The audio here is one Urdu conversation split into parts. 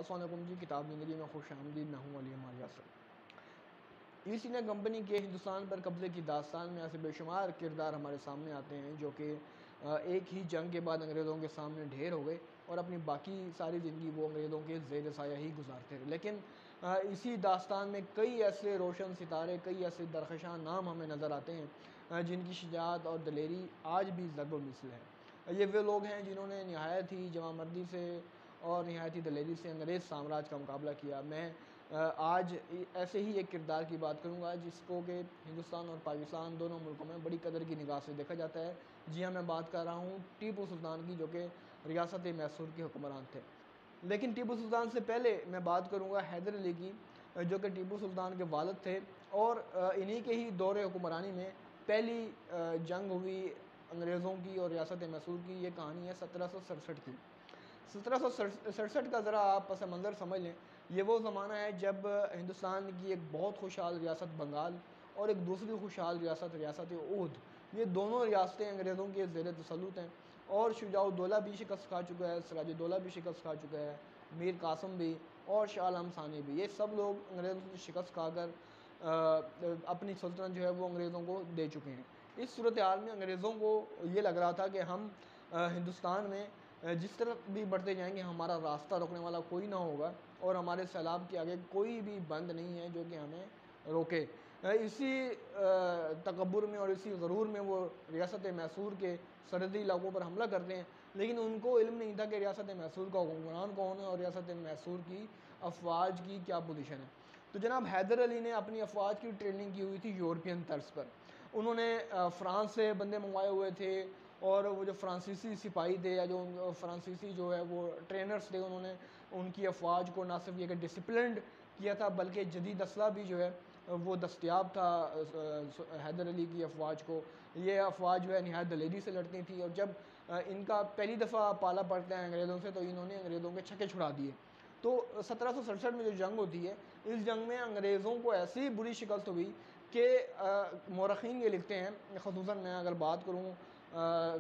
السلام علیکم جی، کتاب زندگی میں خوش آمدید۔ میں ہوں Ali Ammar Yasir. East India company کے ہندوستان پر قبضے کی داستان میں ایسے بے شمار کردار ہمارے سامنے آتے ہیں جو کہ ایک ہی جنگ کے بعد انگریزوں کے سامنے ڈھیر ہو گئے اور اپنی باقی ساری زندگی وہ انگریزوں کے زیر سایہ ہی گزارتے رہے۔ لیکن اسی داستان میں کئی ایسے روشن ستارے، کئی ایسے درخشاں نام ہمیں نظر آتے ہیں جن کی شجاعت اور دلیری آج بھی ضرب المثل ہے۔ یہ وہ لوگ ہیں جنہوں نے نہایت ہی جواں مردی سے اور نہایت ہی دلیری سے انگریز سامراج کا مقابلہ کیا۔ میں آج ایسے ہی ایک کردار کی بات کروں گا جس کو کہ ہندوستان اور پاکستان دونوں ملکوں میں بڑی قدر کی نگاہ سے دیکھا جاتا ہے۔ جی ہاں، میں بات کر رہا ہوں ٹیپو سلطان کی، جو کہ ریاست میسور کے حکمران تھے۔ لیکن ٹیپو سلطان سے پہلے میں بات کروں گا حیدر علی کی، جو کہ ٹیپو سلطان کے والد تھے، اور انہی کے ہی دور حکمرانی میں پہلی جنگ ہوئی انگریزوں کی اور ریاست میسور کی۔ یہ کہانی ہے 1767 کی۔ 1767 کا ذرا آپ پس منظر سمجھ لیں۔ یہ وہ زمانہ ہے جب ہندوستان کی ایک بہت خوشحال ریاست بنگال اور ایک دوسری خوشحال ریاست اودھ، یہ دونوں ریاستیں انگریزوں کے زیر تسلط ہیں، اور شجاع الدولہ بھی شکست کھا چکا ہے، سراج الدولہ بھی شکست کھا چکا ہے، میر قاسم بھی اور شاہ عالم ثانی بھی۔ یہ سب لوگ انگریزوں سے شکست کھا کر اپنی سلطنت جو ہے وہ انگریزوں کو دے چکے ہیں۔ اس صورتحال میں انگریزوں کو یہ لگ رہا تھا کہ ہم ہندوستان میں جس طرح بھی بڑھتے جائیں گے ہمارا راستہ روکنے والا کوئی نہ ہوگا، اور ہمارے سیلاب کے آگے کوئی بھی بند نہیں ہے جو کہ ہمیں روکے۔ اسی تکبر میں اور اسی غرور میں وہ ریاست میسور کے سرحدی علاقوں پر حملہ کرتے ہیں، لیکن ان کو علم نہیں تھا کہ ریاست میسور کا حکمران کون ہے اور ریاست میسور کی افواج کی کیا پوزیشن ہے۔ تو جناب حیدر علی نے اپنی افواج کی ٹریننگ کی ہوئی تھی یورپین طرز پر۔ انہوں نے فرانس سے بندے منگوائے ہوئے تھے، اور وہ جو فرانسیسی سپاہی تھے یا جو فرانسیسی جو ہے وہ ٹرینرز تھے، انہوں نے ان کی افواج کو نہ صرف یہ کہ ڈسپلنڈ کیا تھا بلکہ جدید اسلحہ بھی جو ہے وہ دستیاب تھا حیدر علی کی افواج کو۔ یہ افواج جو ہے نہایت دلیری سے لڑتی تھی، اور جب ان کا پہلی دفعہ پالا پڑتا ہے انگریزوں سے تو انہوں نے انگریزوں کے چھکے چھڑا دیے۔ تو 1767 میں جو جنگ ہوتی ہے، اس جنگ میں انگریزوں کو ایسی بری شکست ہوئی کہ مورخین یہ لکھتے ہیں، خصوصاً میں اگر بات کروں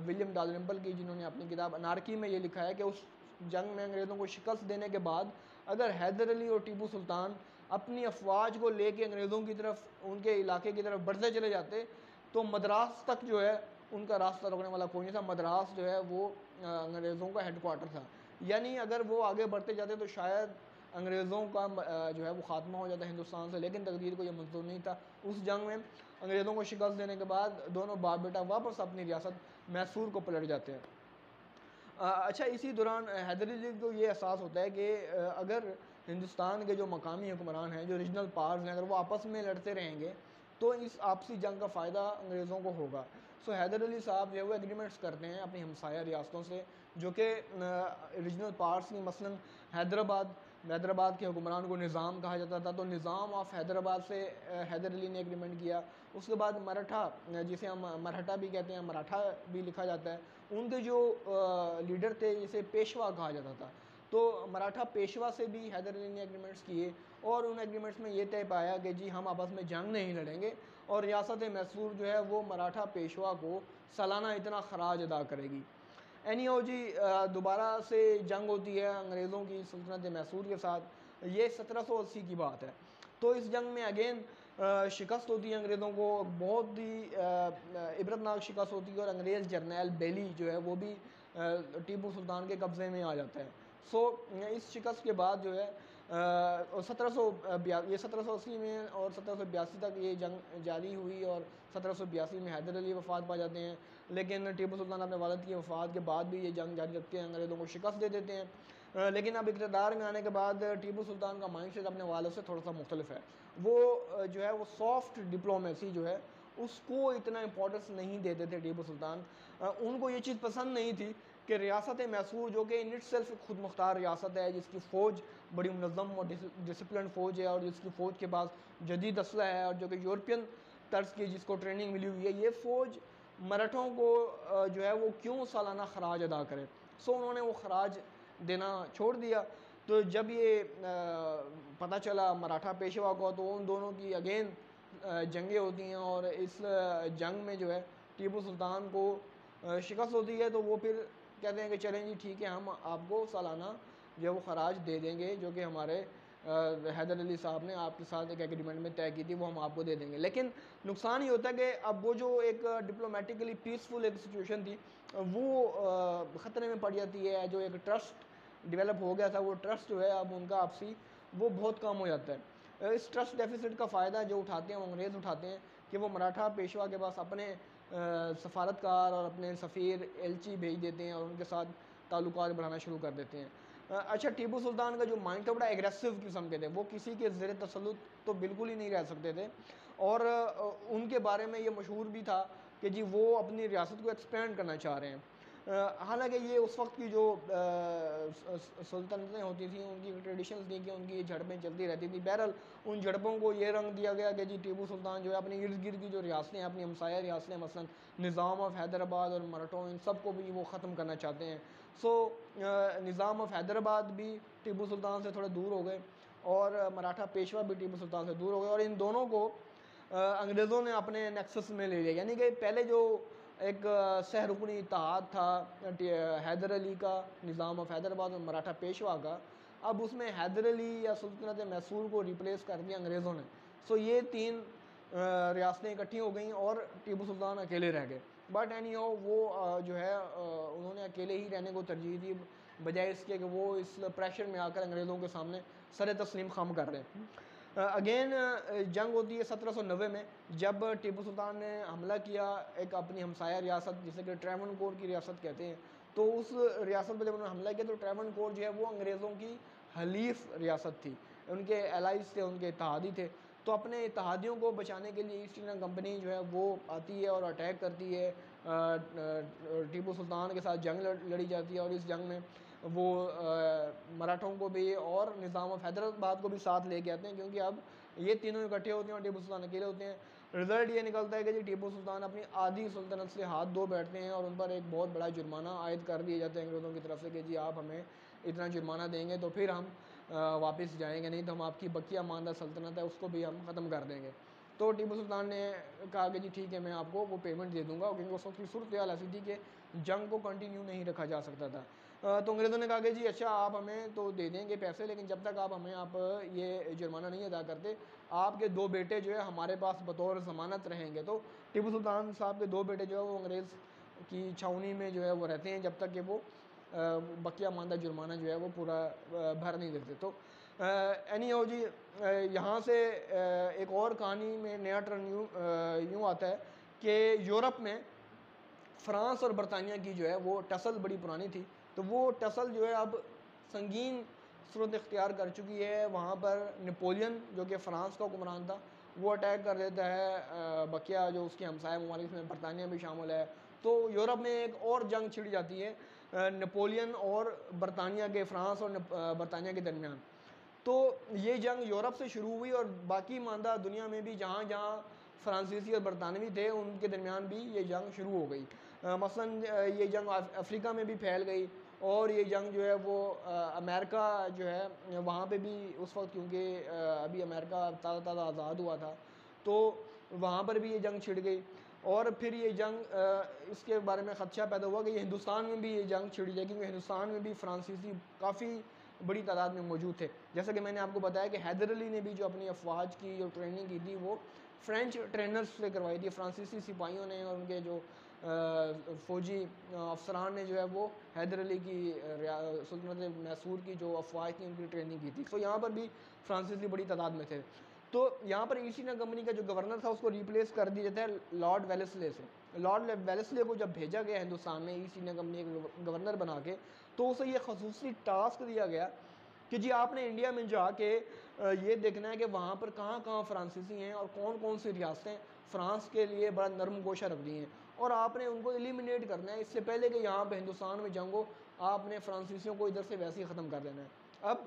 ولیم ڈالرمبل کی، جنہوں نے اپنی کتاب انارکی میں یہ لکھا ہے کہ اس جنگ میں انگریزوں کو شکست دینے کے بعد اگر حیدر علی اور ٹیپو سلطان اپنی افواج کو لے کے انگریزوں کی طرف، ان کے علاقے کی طرف بڑھتے چلے جاتے تو مدراس تک جو ہے ان کا راستہ روکنے والا کوئی نہیں تھا۔ مدراس جو ہے وہ انگریزوں کا ہیڈ کوارٹر تھا، یعنی اگر وہ آگے بڑھتے جاتے تو شاید انگریزوں کا جو ہے وہ خاتمہ ہو جاتا ہے ہندوستان سے، لیکن تقدیر کو یہ منظور نہیں تھا۔ اس جنگ میں انگریزوں کو شکست دینے کے بعد دونوں باپ بیٹا واپس اپنی ریاست میسور کو پلٹ جاتے ہیں۔ اچھا، اسی دوران حیدر علی کو یہ احساس ہوتا ہے کہ اگر ہندوستان کے جو مقامی حکمران ہیں، جو ریجنل پاورز ہیں، اگر وہ آپس میں لڑتے رہیں گے تو اس آپسی جنگ کا فائدہ انگریزوں کو ہوگا۔ سو حیدر علی صاحب جو ہے وہ ایگریمنٹس کرتے ہیں اپنی ہمسایہ ریاستوں سے، جو کہ ریجنل پاورز کی، مثلاً حیدرآباد کے حکمران کو نظام کہا جاتا تھا، تو نظام آف حیدرآباد سے حیدر علی نے ایگریمنٹ کیا۔ اس کے بعد مراٹھا، جسے ہم مرہٹا بھی کہتے ہیں، مراٹھا بھی لکھا جاتا ہے، ان کے جو لیڈر تھے جسے پیشوا کہا جاتا تھا، تو مراٹھا پیشوا سے بھی حیدر علی نے ایگریمنٹس کیے، اور ان ایگریمنٹس میں یہ طے پایا کہ جی ہم آپس میں جنگ نہیں لڑیں گے، اور ریاست میسور جو ہے وہ مراٹھا پیشوا کو سالانہ اتنا خراج ادا کرے گی۔ جی دوبارہ سے جنگ ہوتی ہے انگریزوں کی سلطنت میسور کے ساتھ، یہ 1780 کی بات ہے۔ تو اس جنگ میں اگین شکست ہوتی ہے انگریزوں کو، بہت ہی عبرتناک شکست ہوتی ہے، اور انگریز جرنیل بیلی جو ہے وہ بھی ٹیپو سلطان کے قبضے میں آ جاتا ہے۔ سو اس شکست کے بعد جو ہے 1780 میں اور 1782 تک یہ جنگ جاری ہوئی، اور 1782 میں حیدر علی وفات پا جاتے ہیں، لیکن ٹیپو سلطان اپنے والد کی وفات کے بعد بھی یہ جنگ جاری رکھتے ہیں، انگریزوں کو شکست دے دیتے ہیں۔ لیکن اب اقتدار میں آنے کے بعد ٹیپو سلطان کا مائنڈ سیٹ اپنے والد سے تھوڑا سا مختلف ہے۔ وہ جو ہے وہ سافٹ ڈپلومیسی جو ہے اس کو اتنا امپورٹنس نہیں دیتے تھے ٹیپو سلطان۔ ان کو یہ چیز پسند نہیں تھی کہ ریاست میسور، جو کہ ان اٹ سیلف خود مختار ریاست ہے، جس کی فوج بڑی منظم اور ڈسپلن فوج ہے، اور جس کی فوج کے پاس جدید اسلحہ ہے، اور جو کہ یورپین طرز کی جس کو ٹریننگ ملی ہوئی ہے، یہ فوج مراٹھوں کو جو ہے وہ کیوں سالانہ خراج ادا کرے۔ سو انہوں نے وہ خراج دینا چھوڑ دیا۔ تو جب یہ پتہ چلا مراٹھا پیشوا کو، تو ان دونوں کی اگین جنگیں ہوتی ہیں، اور اس جنگ میں جو ہے ٹیپو سلطان کو شکست ہوتی ہے، تو وہ پھر کہتے ہیں کہ چلیں جی ٹھیک ہے، ہم آپ کو سالانہ جو ہے وہ خراج دے دیں گے، جو کہ ہمارے حیدر علی صاحب نے آپ کے ساتھ ایک ایگریمنٹ میں طے کی تھی، وہ ہم آپ کو دے دیں گے. لیکن نقصان یہ ہوتا ہے کہ اب وہ جو ایک ڈپلومیٹکلی پیسفل ایک سچویشن تھی وہ خطرے میں پڑ جاتی ہے. جو ایک ٹرسٹ ڈیولپ ہو گیا تھا، وہ ٹرسٹ جو ہے اب ان کا آپسی وہ بہت کم ہو جاتا ہے. اس ٹرسٹ ڈیفیسٹ کا فائدہ جو اٹھاتے ہیں وہ انگریز اٹھاتے ہیں کہ وہ مراٹھا پیشوا کے پاس اپنے سفارتکار اور اپنے سفیر ایلچی بھیج دیتے ہیں اور ان کے ساتھ تعلقات بڑھانا شروع کر دیتے ہیں. اچھا، ٹیپو سلطان کا جو مائنڈ تھا بڑا ایگریسو قسم کے تھے، وہ کسی کے زیر تسلط تو بالکل ہی نہیں رہ سکتے تھے. اور ان کے بارے میں یہ مشہور بھی تھا کہ جی وہ اپنی ریاست کو ایکسپینڈ کرنا چاہ رہے ہیں. حالانکہ یہ اس وقت کی جو سلطنتیں ہوتی تھیں ان کی ٹریڈیشنز تھیں کہ ان کی جھڑپیں چلتی رہتی تھیں. بہرحال ان جھڑپوں کو یہ رنگ دیا گیا کہ جی ٹیپو سلطان جو ہے اپنے ارد گرد کی جو ریاستیں ہیں، اپنی ہمسایہ ریاستیں، مثلا نظام آف حیدرآباد اور مرہٹوں، ان سب کو بھی وہ ختم کرنا چاہتے ہیں. نظام آف حیدرآباد بھی ٹیپو سلطان سے تھوڑے دور ہو گئے اور مراٹھا پیشوا بھی ٹیپو سلطان سے دور ہو گئے، اور ان دونوں کو انگریزوں نے اپنے نیکسس میں لے لیا. یعنی کہ پہلے جو ایک سہ رکنی اتحاد تھا حیدر علی کا، نظام آف حیدرآباد اور مراٹھا پیشوا کا، اب اس میں حیدر علی یا سلطنت میسور کو ریپلیس کر دیا انگریزوں نے. یہ تین ریاستیں اکٹھی ہو گئیں اور ٹیپو سلطان اکیلے رہ گئے. بٹ اینی ہاؤ وہ جو ہے انہوں نے اکیلے ہی رہنے کو ترجیح دی، بجائے اس کے کہ وہ اس پریشر میں آ کر انگریزوں کے سامنے سر تسلیم خم کر رہے ہیں. اگین جنگ ہوتی ہے 1790 میں، جب ٹیپو سلطان نے حملہ کیا ایک اپنی ہمسایہ ریاست جسے کہ ٹریونکور کی ریاست کہتے ہیں. تو اس ریاست پہ جب انہوں نے حملہ کیا تو ٹریونکور جو ہے وہ انگریزوں کی حلیف ریاست تھی، ان کے الائز تھے، ان کے اتحادی تھے. تو اپنے اتحادیوں کو بچانے کے لیے ایسٹ انڈیا کمپنی جو ہے وہ آتی ہے اور اٹیک کرتی ہے، ٹیپو سلطان کے ساتھ جنگ لڑی جاتی ہے، اور اس جنگ میں وہ مراٹھوں کو بھی اور نظام آف حیدرآباد کو بھی ساتھ لے کے آتے ہیں، کیونکہ اب یہ تینوں اکٹھے ہوتے ہیں اور ٹیپو سلطان اکیلے ہوتے ہیں. رزلٹ یہ نکلتا ہے کہ جی ٹیپو سلطان اپنی آدھی سلطنت سے ہاتھ دھو بیٹھتے ہیں اور ان پر ایک بہت بڑا جرمانہ عائد کر دیا جاتا ہے انگریزوں کی طرف سے کہ جی آپ ہمیں اتنا جرمانہ دیں گے تو پھر ہم واپس جائیں گے، نہیں تو ہم آپ کی بقیہ ماندہ سلطنت ہے اس کو بھی ہم ختم کر دیں گے. تو ٹیپو سلطان نے کہا کہ جی ٹھیک ہے، میں آپ کو وہ پیمنٹ دے دوں گا، کیونکہ اس وقت کی صورتحال ایسی تھی کہ جنگ کو کنٹینیو نہیں رکھا جا سکتا تھا. تو انگریزوں نے کہا کہ جی اچھا آپ ہمیں تو دے دیں گے پیسے، لیکن جب تک آپ یہ جرمانہ نہیں ادا کرتے، آپ کے 2 بیٹے جو ہے ہمارے پاس بطور ضمانت رہیں گے. تو ٹیپو سلطان صاحب کے 2 بیٹے جو ہے وہ انگریز کی چھاؤنی میں جو ہے وہ رہتے ہیں جب تک کہ وہ بقیہ ماندہ جرمانہ جو ہے وہ پورا بھر نہیں دیتے. تو اینی ہاؤ جی یہاں سے ایک اور کہانی میں نیا ٹرن یوں آتا ہے کہ یورپ میں فرانس اور برطانیہ کی جو ہے وہ ٹسل بڑی پرانی تھی. تو وہ ٹسل جو ہے اب سنگین صورت اختیار کر چکی ہے. وہاں پر نپولین جو کہ فرانس کا حکمران تھا وہ اٹیک کر دیتا ہے بقیہ جو اس کے ہمسایہ ممالک میں برطانیہ بھی شامل ہے. تو یورپ میں ایک اور جنگ چھڑ جاتی ہے نپولین اور برطانیہ کے، فرانس اور برطانیہ کے درمیان. تو یہ جنگ یورپ سے شروع ہوئی اور باقی ماندہ دنیا میں بھی جہاں جہاں فرانسیسی اور برطانوی تھے ان کے درمیان بھی یہ جنگ شروع ہو گئی. مثلا یہ جنگ افریقہ میں بھی پھیل گئی، اور یہ جنگ جو ہے وہ امریکہ جو ہے وہاں پہ بھی اس وقت، کیونکہ ابھی امریکہ تازہ تازہ آزاد ہوا تھا، تو وہاں پر بھی یہ جنگ چھڑ گئی. اور پھر یہ جنگ اس کے بارے میں خدشہ پیدا ہوا کہ یہ ہندوستان میں بھی یہ جنگ چھڑ جائے، کیونکہ ہندوستان میں بھی فرانسیسی کافی بڑی تعداد میں موجود تھے. جیسا کہ میں نے آپ کو بتایا کہ حیدر علی نے بھی جو اپنی افواج کی جو ٹریننگ کی تھی وہ فرینچ ٹرینرز سے کروائی تھی، فرانسیسی سپاہیوں نے اور ان کے جو فوجی افسران نے جو ہے وہ حیدر علی کی سلطنت میسور کی جو افواج تھی ان کی ٹریننگ کی تھی. تو یہاں پر بھی فرانسیسی بڑی تعداد میں تھے. تو یہاں پر ایسٹ انڈیا کمپنی کا جو گورنر تھا اس کو ریپلیس کر دیا جاتا ہے لارڈ ویلسلے سے. لارڈ ویلسلے کو جب بھیجا گیا ہندوستان میں ایسٹ انڈیا کمپنی کے گورنر بنا کے، تو اسے یہ خصوصی ٹاسک دیا گیا کہ جی آپ نے انڈیا میں جا کے یہ دیکھنا ہے کہ وہاں پر کہاں کہاں فرانسیسی ہیں اور کون کون سی ریاستیں فرانس کے لیے بڑا نرم گوشہ رکھ دی ہیں، اور آپ نے ان کو ایلیمینیٹ کرنا ہے. اس سے پہلے کہ یہاں پہ ہندوستان میں جنگ ہو، آپ نے فرانسیسیوں کو ادھر سے ویسے ہی ختم کر دینا ہے. اب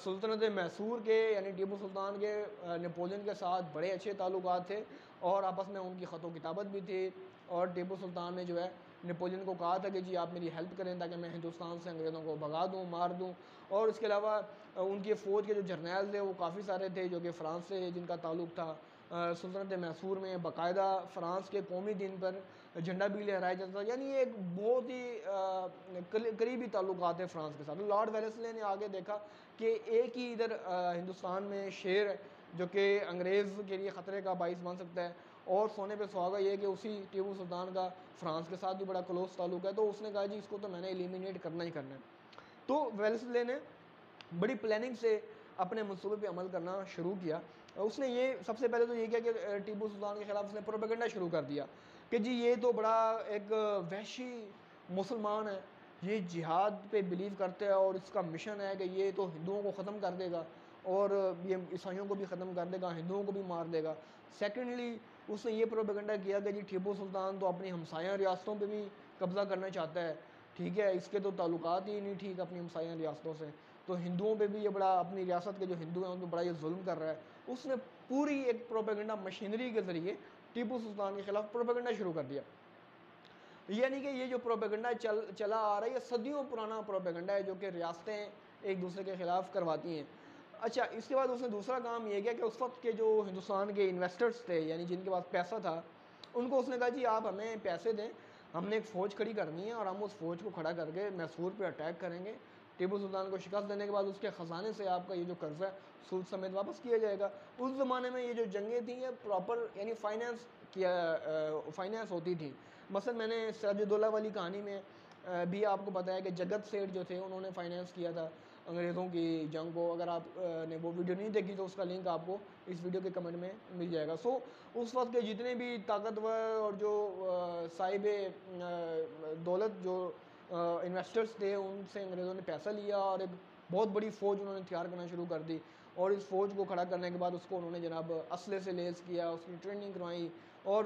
سلطنت میسور کے یعنی ٹیپو سلطان کے نپولین کے ساتھ بڑے اچھے تعلقات تھے اور آپس میں ان کی خط و کتابت بھی تھی، اور ٹیپو سلطان نے جو ہے نپولین کو کہا تھا کہ جی آپ میری ہیلپ کریں تاکہ میں ہندوستان سے انگریزوں کو بھگا دوں، مار دوں. اور اس کے علاوہ ان کی فوج کے جو جرنیل تھے وہ کافی سارے تھے جو کہ فرانس سے جن کا تعلق تھا. سلطنت میسور میں باقاعدہ فرانس کے قومی دن پر جھنڈا بھی لہرایا جاتا تھا. یعنی یہ ایک بہت ہی قریبی تعلقات ہیں فرانس کے ساتھ. لارڈ ویلسلے نے آگے دیکھا کہ ایک ہی ادھر ہندوستان میں شیر ہے جو کہ انگریز کے لیے خطرے کا باعث بن سکتا ہے, اور سونے پہ سہاگا یہ کہ اسی ٹیپو سلطان کا فرانس کے ساتھ بھی بڑا کلوز تعلق ہے. تو اس نے کہا جی اس کو تو میں نے ایلیمینیٹ کرنا ہی کرنا ہے. تو ویلسلے نے بڑی پلاننگ سے اپنے منصوبے پہ عمل کرنا شروع کیا. اس نے یہ سب سے پہلے تو یہ کیا کہ ٹیپو سلطان کے خلاف اس نے پروپیگنڈا شروع کر دیا کہ جی یہ تو بڑا ایک وحشی مسلمان ہے, یہ جہاد پہ بلیو کرتا ہے اور اس کا مشن ہے کہ یہ تو ہندوؤں کو ختم کر دے گا اور یہ عیسائیوں کو بھی ختم کر دے گا, ہندوؤں کو بھی مار دے گا. سیکنڈلی اس نے یہ پروپیگنڈا کیا کہ جی ٹیپو سلطان تو اپنی ہمسایہ ریاستوں پہ بھی قبضہ کرنا چاہتا ہے, ٹھیک ہے, اس کے تو تعلقات ہی نہیں ٹھیک اپنی ہمسایہ ریاستوں سے, تو ہندوؤں پہ بھی یہ بڑا, اپنی ریاست کے جو ہندو ہیں ان پہ بڑا یہ ظلم کر رہا ہے. اس نے پوری ایک پروپیگنڈا مشینری کے ذریعے ٹیپو سلطان کے خلاف پروپیگنڈا شروع کر دیا. یعنی کہ یہ جو پروپیگنڈا چلا آ رہا ہے یہ صدیوں پرانا پروپیگنڈا ہے جو کہ ریاستیں ایک دوسرے کے خلاف کرواتی ہیں. اچھا, اس کے بعد اس نے دوسرا کام یہ کیا کہ اس وقت کے جو ہندوستان کے انویسٹرز تھے, یعنی جن کے پاس پیسہ تھا, ان کو اس نے کہا جی آپ ہمیں پیسے دیں, ہم نے ایک فوج کھڑی کرنی ہے اور ہم اس فوج کو کھڑا کر کے میسور پہ اٹیک کریں گے. ٹیپو سلطان کو شکست دینے کے بعد اس کے خزانے سے آپ کا یہ جو قرضہ ہے سود سمیت واپس کیا جائے گا. اس زمانے میں یہ جو جنگیں تھیں یہ پراپر یعنی فائنانس ہوتی تھی. مثلا میں نے سراج الدولہ والی کہانی میں بھی آپ کو بتایا کہ جگت سیٹھ جو تھے انہوں نے فائنانس کیا تھا انگریزوں کی جنگ کو. اگر آپ نے وہ ویڈیو نہیں دیکھی تو اس کا لنک آپ کو اس ویڈیو کے کمنٹ میں مل جائے گا. سو اس وقت کے جتنے بھی طاقتور اور جو صاحب دولت جو انویسٹرز تھے ان سے انگریزوں نے پیسہ لیا اور ایک بہت بڑی فوج انہوں نے تیار کرنا شروع کر دی, اور اس فوج کو کھڑا کرنے کے بعد اس کو انہوں نے جناب اسلحے سے لیس کیا, اس کی ٹریننگ کروائی, اور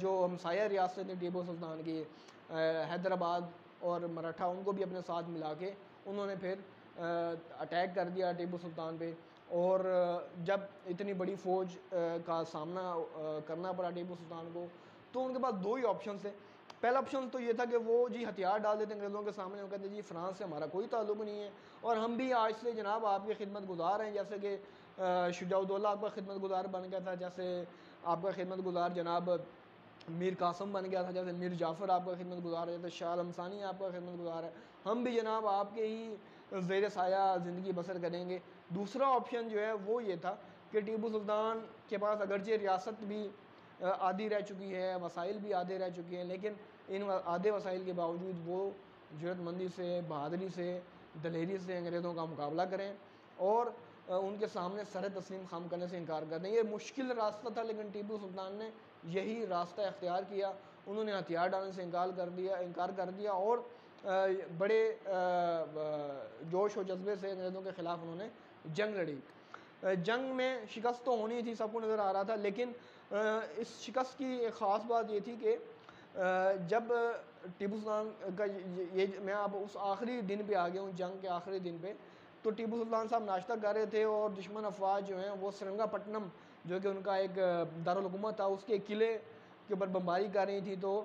جو ہمسایہ ریاستیں تھیں ٹیپو سلطان کی حیدرآباد اور مراٹھا ان کو بھی اپنے ساتھ ملا کے انہوں نے پھر اٹیک کر دیا ٹیپو سلطان پہ. اور جب اتنی بڑی فوج کا سامنا کرنا پڑا ٹیپو سلطان کو تو ان کے پاس دو ہی آپشن تھے. پہلا آپشن تو یہ تھا کہ وہ جی ہتھیار ڈال دیتے انگریزوں کے سامنے, وہ کہتے جی فرانس سے ہمارا کوئی تعلق نہیں ہے اور ہم بھی آج سے جناب آپ کے خدمت گزار ہیں, جیسے کہ شجاع الدولہ آپ کا خدمت گزار بن گیا تھا, جیسے آپ کا خدمت گزار جناب میر قاسم بن گیا تھا, جیسے میر جعفر آپ کا خدمت گزار ہے, جیسے شاہ عالم ثانی آپ کا خدمت گزار ہے, ہم بھی جناب آپ کے ہی زیر سایہ زندگی بسر کریں گے. دوسرا آپشن جو ہے وہ یہ تھا کہ ٹیپو سلطان کے پاس اگرچہ ریاست بھی آدھی رہ چکی ہے, وسائل بھی آدھے رہ چکے ہیں, لیکن ان آدھے وسائل کے باوجود وہ جرأت مندی سے, بہادری سے, دلیری سے انگریزوں کا مقابلہ کریں اور ان کے سامنے سر تسلیم خم کرنے سے انکار کر دیں. یہ مشکل راستہ تھا لیکن ٹیپو سلطان نے یہی راستہ اختیار کیا. انہوں نے ہتھیار ڈالنے سے انکار کر دیا اور بڑے جوش و جذبے سے انگریزوں کے خلاف انہوں نے جنگ لڑی. جنگ میں شکست تو ہونی تھی, سب کو نظر آ رہا تھا, لیکن اس شکست کی ایک خاص بات یہ تھی کہ جب ٹیپو سلطان کا یہ میں اب اس آخری دن پہ آ گیا ہوں, جنگ کے آخری دن پہ, تو ٹیپو سلطان صاحب ناشتہ کر رہے تھے اور دشمن افواج جو ہیں وہ سرنگا پٹنم جو کہ ان کا ایک دارالحکومت تھا اس کے قلعے کے اوپر بمباری کر رہی تھی. تو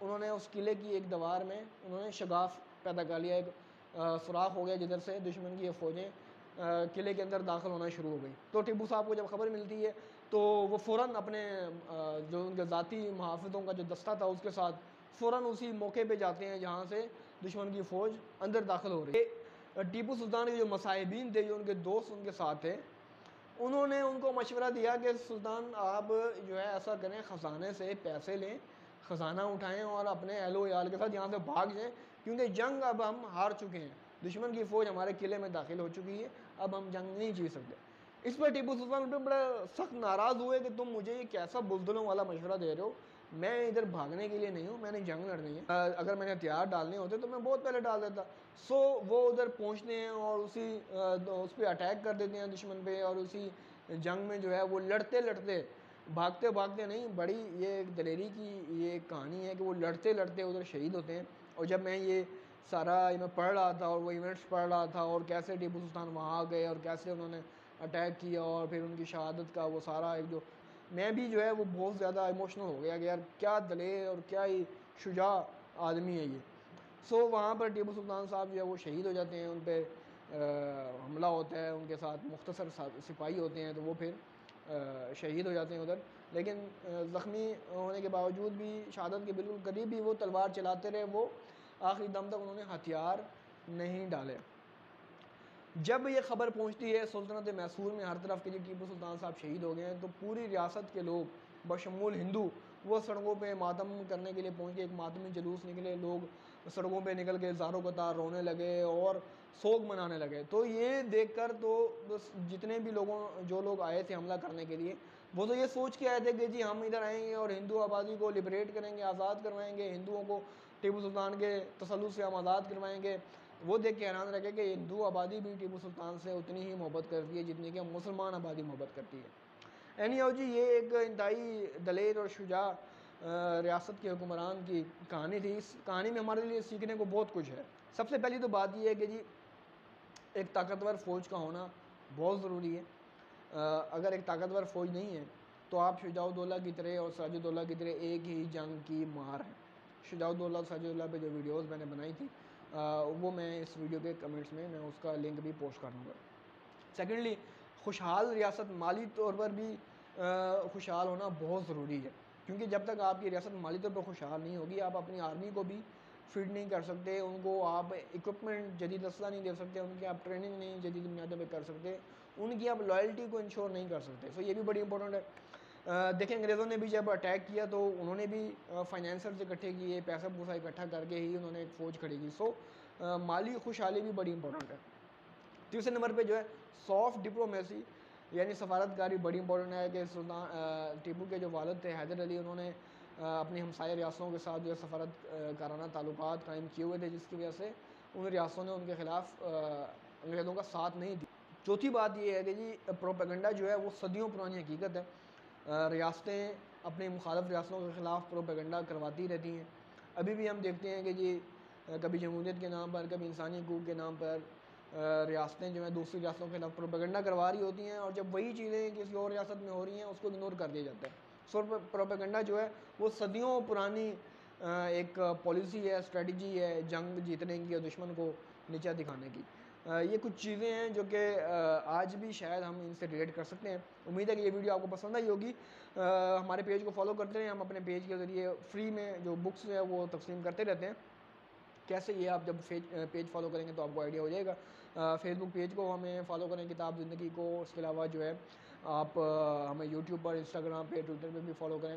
انہوں نے اس قلعے کی ایک دیوار میں انہوں نے شگاف پیدا کر لیا, ایک سوراخ ہو گیا جدھر سے دشمن کی یہ فوجیں قلعے کے اندر داخل ہونا شروع ہو گئی. تو ٹیپو صاحب کو جب خبر ملتی ہے تو وہ فوراً اپنے جو ان کے ذاتی محافظوں کا جو دستہ تھا اس کے ساتھ فوراً اسی موقع پہ جاتے ہیں جہاں سے دشمن کی فوج اندر داخل ہو رہی ہے. ٹیپو سلطان کے جو مصاحبین تھے, جو ان کے دوست ان کے ساتھ تھے, انہوں نے ان کو مشورہ دیا کہ سلطان آپ جو ہے ایسا کریں, خزانے سے پیسے لیں, خزانہ اٹھائیں اور اپنے اہل و عیال کے ساتھ یہاں سے بھاگ جائیں, کیونکہ جنگ اب ہم ہار چکے ہیں, دشمن کی فوج ہمارے قلعے میں داخل ہو چکی ہے, اب ہم جنگ نہیں جیت سکتے. اس پر ٹیپو سلطان پہ بڑا سخت ناراض ہوئے کہ تم مجھے یہ کیسا بزدلوں والا مشورہ دے رہے ہو, میں ادھر بھاگنے کے لیے نہیں ہوں, میں نے جنگ لڑنی ہے, اگر میں نے ہتھیار ڈالنے ہوتے تو میں بہت پہلے ڈال دیتا. سو وہ ادھر پہنچتے ہیں اور اس پہ اٹیک کر دیتے ہیں دشمن پہ, اور اسی جنگ میں جو ہے وہ لڑتے لڑتے, بھاگتے بھاگتے نہیں, بڑی یہ ایک دلیری کی یہ ایک کہانی ہے کہ وہ لڑتے لڑتے ادھر شہید ہوتے ہیں. اور جب میں یہ سارا میں پڑھ رہا تھا اور وہ ایونٹس پڑھ رہا تھا اور کیسے ٹیپو سلطان وہاں آ گئے اور کیسے انہوں نے اٹیک کیا اور پھر ان کی شہادت کا وہ سارا ایک جو, میں بھی جو ہے وہ بہت زیادہ ایموشنل ہو گیا کہ یار کیا دلیر اور کیا ہی شجاع آدمی ہے یہ. سو وہاں پر ٹیپو سلطان صاحب جو ہے وہ شہید ہو جاتے ہیں, ان پہ حملہ ہوتا ہے, ان کے ساتھ مختصر سپاہی ہوتے ہیں, تو وہ پھر شہید ہو جاتے ہیں ادھر، لیکن زخمی ہونے کے باوجود بھی، شہادت کے بالکل قریب بھی وہ تلوار چلاتے رہے، وہ آخری دم تک انہوں نے ہتھیار نہیں ڈالے۔ جب یہ خبر پہنچتی ہے سلطنت میسور میں ہر طرف کہ ٹیپو سلطان صاحب شہید ہو گئے ہیں، تو پوری ریاست کے لوگ بشمول ہندو وہ سڑکوں پہ ماتم کرنے کے لیے پہنچ گئے، ایک ماتمی جلوس نکلے، لوگ سڑکوں پہ نکل کے زاروں قطار رونے لگے اور سوگ منانے لگے۔ تو یہ دیکھ کر تو بس جتنے بھی جو لوگ آئے تھے حملہ کرنے کے لیے، وہ تو یہ سوچ کے آئے تھے کہ جی ہم ادھر آئیں گے اور ہندو آبادی کو لبریٹ کریں گے، آزاد کروائیں گے، ہندوؤں کو ٹیپو سلطان کے تسلط سے ہم آزاد کروائیں گے۔ وہ دیکھ کے حیران رہ گئے کہ ہندو آبادی بھی ٹیپو سلطان سے اتنی ہی محبت کرتی ہے جتنی کہ مسلمان آبادی محبت کرتی ہے۔ اینی ہاؤ جی، یہ ایک انتہائی دلیر اور شجاع ریاست کے حکمران کی کہانی تھی۔ اس کہانی میں ہمارے لیے سیکھنے کو بہت کچھ ہے۔ سب سے پہلی تو بات یہ ہے کہ جی ایک طاقتور فوج کا ہونا بہت ضروری ہے۔ اگر ایک طاقتور فوج نہیں ہے تو آپ شجاع الدولہ کی طرح اور سراج الدولہ کی طرح ایک ہی جنگ کی مار ہیں۔ شجاع الدولہ اور سراج الدولہ پہ جو ویڈیوز میں نے بنائی تھی وہ میں اس ویڈیو کے کمنٹس میں اس کا لنک بھی پوسٹ کر دوں گا۔ سیکنڈلی، خوشحال ریاست مالی طور پر بھی خوشحال ہونا بہت ضروری ہے، کیونکہ جب تک آپ کی ریاست مالی طور پر خوشحال نہیں ہوگی، آپ اپنی آرمی کو بھی فیڈ نہیں کر سکتے، ان کو آپ اکوپمنٹ جدید اسلحہ نہیں دے سکتے، ان کی آپ ٹریننگ نہیں جدید بنیادوں پہ کر سکتے، ان کی آپ لائلٹی کو انشور نہیں کر سکتے۔ سو یہ بھی بڑی امپورٹنٹ ہے۔ دیکھیں انگریزوں نے بھی جب اٹیک کیا تو انہوں نے بھی فائنینسرز اکٹھے کیے، پیسہ پوسا اکٹھا کر کے ہی انہوں نے ایک فوج کھڑی کی۔ سو مالی خوشحالی بھی بڑی امپورٹنٹ ہے۔ تیسرے نمبر پہ جو ہے سافٹ ڈپلومیسی یعنی سفارتکاری بڑی امپورٹنٹ ہے کہ ٹیپو کے جو والد تھے حیدر علی، انہوں نے اپنی ہمسایہ ریاستوں کے ساتھ جو ہے سفارت کارانہ تعلقات قائم کیے ہوئے تھے، جس کی وجہ سے ان ریاستوں نے ان کے خلاف انگریزوں کا ساتھ نہیں دیا۔ چوتھی بات یہ ہے کہ جی پروپیگنڈا جو ہے وہ صدیوں پرانی حقیقت ہے۔ ریاستیں اپنی مخالف ریاستوں کے خلاف پروپیگنڈا کرواتی رہتی ہیں۔ ابھی بھی ہم دیکھتے ہیں کہ جی کبھی جمہوریت کے نام پر، کبھی انسانی حقوق کے نام پر ریاستیں جو ہیں دوسری ریاستوں کے خلاف پروپیگنڈا کروا رہی ہوتی ہیں، اور جب وہی چیزیں کسی اور ریاست میں ہو رہی ہیں اس کو اگنور کر دیا جاتا ہے۔ سو پروپیگنڈا جو ہے وہ صدیوں پرانی ایک پالیسی ہے، اسٹریٹجی ہے جنگ جیتنے کی اور دشمن کو نیچا دکھانے کی۔ یہ کچھ چیزیں ہیں جو کہ آج بھی شاید ہم ان سے ریلیٹ کر سکتے ہیں۔ امید ہے کہ یہ ویڈیو آپ کو پسند آئی ہوگی۔ ہمارے پیج کو فالو کرتے رہیں، ہم اپنے پیج کے ذریعے فری میں جو بکس ہے وہ تقسیم کرتے رہتے ہیں۔ کیسے یہ آپ جب پیج فالو کریں گے تو آپ کو آئیڈیا ہو جائے گا۔ فیس بک پیج کو ہمیں فالو کریں، کتاب زندگی کو، اس کے علاوہ جو ہے آپ ہمیں یوٹیوب پر، انسٹاگرام پہ، ٹویٹر پہ بھی فالو کریں۔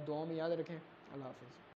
دعاؤں میں یاد رکھیں۔ اللہ حافظ۔